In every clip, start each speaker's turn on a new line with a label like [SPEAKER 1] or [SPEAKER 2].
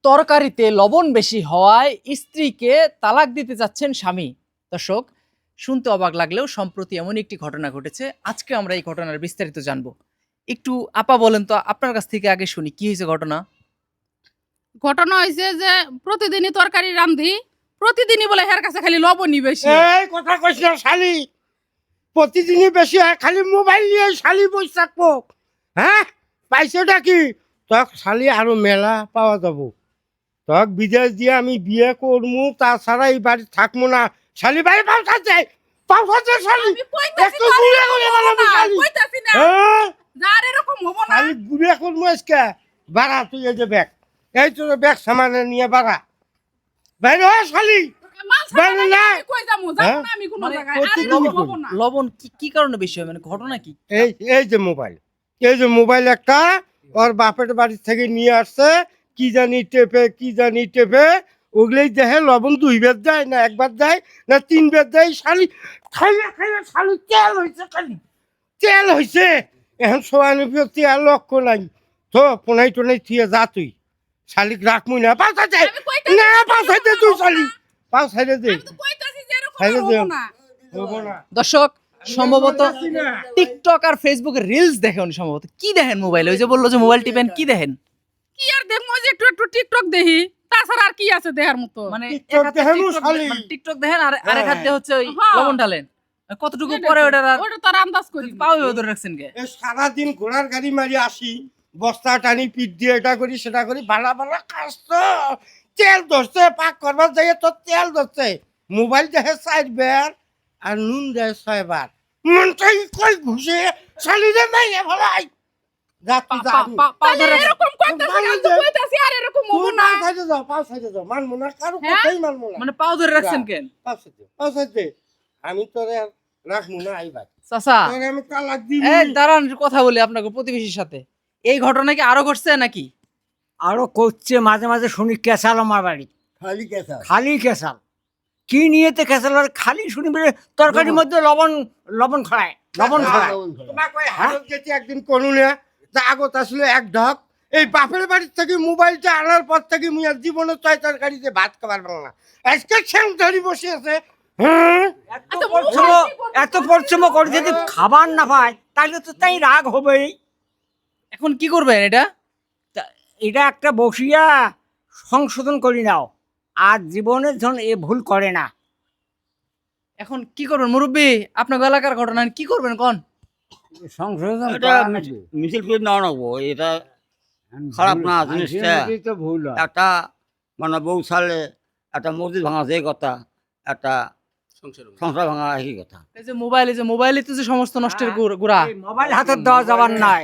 [SPEAKER 1] তরকারিতে লবণ বেশি হওয়ায় স্ত্রীকে তালাক দিতে যাচ্ছেন স্বামী। দর্শক, শুনতে অবাক লাগলেও সম্প্রতি এমন একটি ঘটনা ঘটেছে। আজকে আমরা এই ঘটনার বিস্তারিত জানবো। একটু আপা বলেন তো, আপনার কাছ থেকে আগে শুনি কি হয়েছে ঘটনা।
[SPEAKER 2] ঘটনা হয়েছে যে প্রতিদিনই তরকারি রান্ধি, প্রতিদিনই বলে হের কাছে খালি লবণই বেশি।
[SPEAKER 3] এই কথা কইছ না শালি, প্রতিদিনই বেশি হয়, খালি মোবাইল নিয়ে শালি বসে থাকবো। হ্যাঁ, পাইছেটা কি? তক শালি আরো মেলা পাওয়া যাব। তক বিদেশ দিয়ে আমি বিয়ে করবো, তাছাড়া এই বাড়ি থাকবো না। শালি বাড়ি পাঠাচ্ছে শালি।
[SPEAKER 2] আমি কইতাছি
[SPEAKER 3] একটু
[SPEAKER 2] তো আর
[SPEAKER 3] ঘুরে
[SPEAKER 2] এরকম
[SPEAKER 3] ঘুরে
[SPEAKER 2] হবো
[SPEAKER 3] বেড়াবি
[SPEAKER 2] না,
[SPEAKER 3] শালি।
[SPEAKER 2] কইতাছি না,
[SPEAKER 3] হ্যাঁ,
[SPEAKER 2] না আর এরকম হবো না।
[SPEAKER 3] শালি ঘুরে করবো আজকে। বাড়া তুই এই যে ব্যাগ, এই তো ব্যাগ সামানে নিয়ে বাড়া বাইরে হয় শালি।
[SPEAKER 2] মাল ছাড়া
[SPEAKER 3] বাইরে
[SPEAKER 2] নাকি
[SPEAKER 3] না।
[SPEAKER 2] আমি কই যামু? যাবো
[SPEAKER 3] হ্যাঁ?
[SPEAKER 2] না আমি কোনো
[SPEAKER 1] মানে
[SPEAKER 2] জায়গায়। আর
[SPEAKER 3] প্রতিদিনই
[SPEAKER 2] এরকম
[SPEAKER 3] করি।
[SPEAKER 2] হবো না।
[SPEAKER 1] লবণ কি কারণে বেশি হয়, মানে ঘটনা কি?
[SPEAKER 3] এই এই যে মোবাইল, এই যে মোবাইল একটা ওর বাপের বাড়ি থেকে নিয়ে আসছে, কি জানি টেপে ওগুলোই দেখে লবণ 2 বার দেয় না 1 বার দেয় না 3 বার দেয়। শালি খাইয়া খাইয়া শালি তেল হয়েছে, খালি তেল হয়েছে। এখন সোয়ানুপিও তেল লক্ষ্য নাই তো পোনাই টোনাই থিয়ে যা তুই। শালিক রাখমুই না, পাও সাইডে
[SPEAKER 2] আমি কইতাছি
[SPEAKER 3] না, পাও সাইডে তুই শালি,
[SPEAKER 2] হবো না।
[SPEAKER 3] পাও সাইডে দে।
[SPEAKER 2] আমি তো কইতাছি যে এরকম
[SPEAKER 3] খাইলে
[SPEAKER 2] আর
[SPEAKER 3] দে।
[SPEAKER 2] হবো না।
[SPEAKER 3] হবো না।
[SPEAKER 1] দর্শক, সম্ভবত
[SPEAKER 3] আমি না।
[SPEAKER 1] টিকটক আর ফেসবুকে রিলস দেখেন। সম্ভবত কি দেখেন মোবাইলে? ওই যে বললো যে মোবাইল টিপেন, কি দেখেন?
[SPEAKER 2] কি আর দেখবো, ওই যে একটু একটু টিকটক দেখি, তাছাড়া আর কি আছে দেখার মতো?
[SPEAKER 1] মানে
[SPEAKER 3] টিকটক
[SPEAKER 1] এক হাতে
[SPEAKER 3] দেখেন
[SPEAKER 1] টিকটক
[SPEAKER 3] শালি।
[SPEAKER 1] মানে টিকটক দেখেন আর আরেক
[SPEAKER 3] হ্যাঁ।
[SPEAKER 1] হাতে হচ্ছে ওই
[SPEAKER 2] হ্যাঁ।
[SPEAKER 1] লবণ ঢালেন। কতটুকু
[SPEAKER 2] এটা
[SPEAKER 1] পরে
[SPEAKER 2] তো-
[SPEAKER 1] ওটার আর
[SPEAKER 2] ওটা তো আর আন্দাজ করি না।
[SPEAKER 1] পাও ধরে রাখছেন কে?
[SPEAKER 3] এ সারাদিন ঘোড়ার গাড়ি মারি আসি, বস্তা টানি, পিঠ দিয়ে এটা করি সেটা করি, ভালা ভালা কাজ তো। তেল ধরছে, পাক করবার যাইয়ে তো তেল ধরছে। মোবাইল দেখে 4 বার আর নুন দেয় 6 বার। মনটাই কই ঘুষে শালিরে মাইয়ে ভালাই রাত্রি
[SPEAKER 1] পাও ধরে রাখছেন।
[SPEAKER 2] এরকম কইতাছি, আমি তো কইতাছি আর এরকম হবো না।
[SPEAKER 3] পাও সাইডে যাও, মানবো না, কারো
[SPEAKER 2] হ্যাঁ?
[SPEAKER 3] কথাই মানবো না।
[SPEAKER 1] মানে পাও ধরে রাখছেন কেন?
[SPEAKER 3] পাও সাইডে আমি তোরে আর রাখবো না। আই ভাই
[SPEAKER 1] চাচা,
[SPEAKER 3] তোরে আমি তালাক দিই।
[SPEAKER 1] এই দাঁড়ান, কথা বলি আপনাকে প্রতিবেশীর সাথে। এই ঘটনা কি আরো ঘটছে নাকি?
[SPEAKER 4] আরো করছে, মাঝে মাঝে শুনি ক্যাসাল আমার বাড়ি,
[SPEAKER 3] খালি কেসা
[SPEAKER 4] খালি ক্যাসাল। কি নিয়েতে ক্যাসাল? আর খালি শুনি বলে তরকারির মধ্যে লবণ লবণ খড়ায়, লবণ খড়ায়।
[SPEAKER 3] তোমাকে ওই হারত যেতে একদিন করু না, তা আগত আসলে এক ঢক। এই বাপের বাড়ির থেকে মোবাইলটা আনার পর থেকে মুই আর জীবনে 6 তরকারিতে ভাত খাবার পারলাম না। আজকে ছেং ধরি বসে আছে। হ্যাঁ,
[SPEAKER 4] এত পরিশ্রম, এত পরিশ্রম করে যদি খাবার না পায় তাহলে তো তাই রাগ হবেই।
[SPEAKER 1] এখন কি করবেন এটা?
[SPEAKER 4] তা এটা একটা বসিয়া সংশোধন করি নাও, আর জীবনের জন এ ভুল করে না।
[SPEAKER 1] এখন কি করবেন মুরব্বী? আপনার এলাকার ঘটনা কি করবেন কোন?
[SPEAKER 4] সংশোধন
[SPEAKER 5] এটা মিছিল ফিল না রাখবো, এটা খারাপ না জিনিসটা।
[SPEAKER 4] তো ভুল হয়।
[SPEAKER 5] একটা মানে বউ ছাড়লে একটা মসজিদ ভাঙা যে কথা, একটা সংসার ভাঙা একই কথা।
[SPEAKER 1] এই যে মোবাইলে তো যে সমস্ত নষ্টের গুড়া।
[SPEAKER 4] এই মোবাইল হাতত দেওয়া যাবার নাই।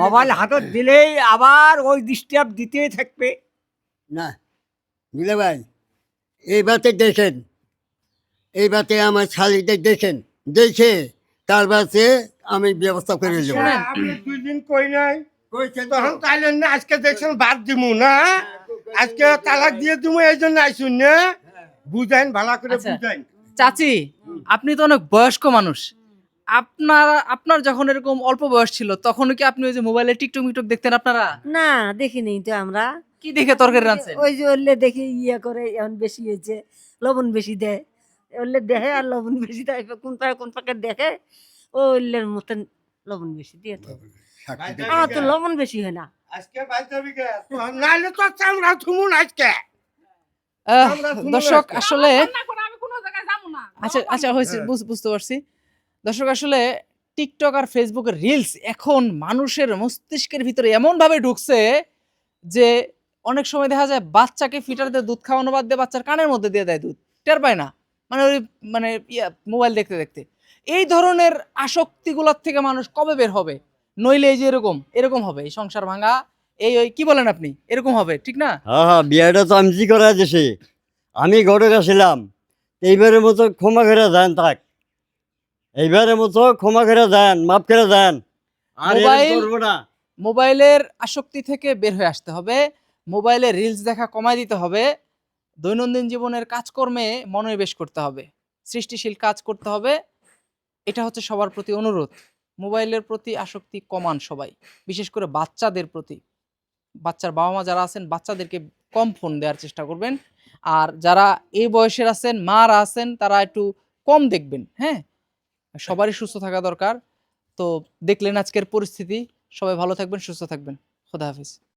[SPEAKER 4] মোবাইল হাতত দিলেই আবার ওই ডিস্টার্ব দিতেই থাকবে।
[SPEAKER 6] না বুঝলে ভাই, এইবারতে দেখেন, এইবারতে আমার শালিদের দেখেন, দেখে তারপরে আমি ব্যবস্থা করে দেবো।
[SPEAKER 1] শোনেন,
[SPEAKER 3] আপনি 2 দিন কই নাই তখন তাইলেন না, আজকে দেখছেন বাদ দিমু না, আজকে তালাক দিয়ে দিমু, এই জন্য আইসুন না। বুঝাইন ভালো করে,
[SPEAKER 1] আচ্ছা।
[SPEAKER 3] বুঝাইন।
[SPEAKER 1] চাচি, আপনি তো অনেক বয়স্ক মানুষ। আপনার যখন এরকম অল্প বয়স ছিল তখন কি আপনি ওই যে মোবাইলে টিকটক মিকটক দেখতেন আপনারা?
[SPEAKER 7] না দেখিনি তো আমরা।
[SPEAKER 1] কি দেখে তরকারি রাঁধছেন?
[SPEAKER 7] ওই যে ওরলে দেখে ইয়ে করে, এখন বেশি হয়েছে, লবণ বেশি দেয়, ওরলে দেখে আর লবণ বেশি দেয়, কোন পাকে দেখে ও ওরলের মতন লবণ বেশি দিয়ে তো। আমার তো লবণ বেশি হয় না।
[SPEAKER 3] আজকে বাইতে বিকে নাইলে তো চামড়া থুমুন আজকে।
[SPEAKER 1] দর্শক আসলে
[SPEAKER 2] রান্না করে আমি কোনো জায়গায় যাবো না।
[SPEAKER 1] আচ্ছা হয়েছে, বুঝতে পারছি। দর্শক আসলে টিকটক আর ফেসবুকের রিলস এখন মানুষের মস্তিষ্কের ভিতরে এমন ভাবে ঢুকছে যে অনেক সময় দেখা যায় বাচ্চাকে ফিটার দিয়ে দুধ খাওয়ানো বাদ দিয়ে বাচ্চার কানের মধ্যে দিয়ে দেয় দুধ, টের পায় না। মানে ওই মানে মোবাইল দেখতে দেখতে এই ধরনের আসক্তিগুলোর থেকে মানুষ কবে বের হবে? নইলে এই যে এরকম হবে, এই সংসার ভাঙা, এই ওই কি বলেন আপনি, এরকম হবে, ঠিক না?
[SPEAKER 6] হ্যাঁ হ্যাঁ, বিয়েটা তো আমি করা দিছি, আমি ঘরে গেছিলাম। এইবারের মতো ক্ষমা করে দেন, থাক এইবারের মতো ক্ষমা করে দেন, মাফ করে দেন, আর এরকম
[SPEAKER 1] মোবাইল-
[SPEAKER 6] করবো না।
[SPEAKER 1] মোবাইলের আসক্তি থেকে বের হয়ে আসতে হবে, মোবাইলে রিলস দেখা কমায় দিতে হবে, দৈনন্দিন জীবনের কাজকর্মে মনোনিবেশ করতে হবে, সৃষ্টিশীল কাজ করতে হবে। এটা হচ্ছে সবার প্রতি অনুরোধ। মোবাইলের প্রতি আসক্তি কমান সবাই, বিশেষ করে বাচ্চাদের প্রতি। বাচ্চার বাবা মা যারা আছেন বাচ্চাদেরকে কম ফোন দেওয়ার চেষ্টা করবেন। আর যারা এই বয়সের আছেন, মারা আছেন, তারা একটু কম দেখবেন, হ্যাঁ? সবারই সুস্থ থাকা দরকার। তো দেখলেন আজকের পরিস্থিতি। সবাই ভালো থাকবেন, সুস্থ থাকবেন। খোদা হাফেজ।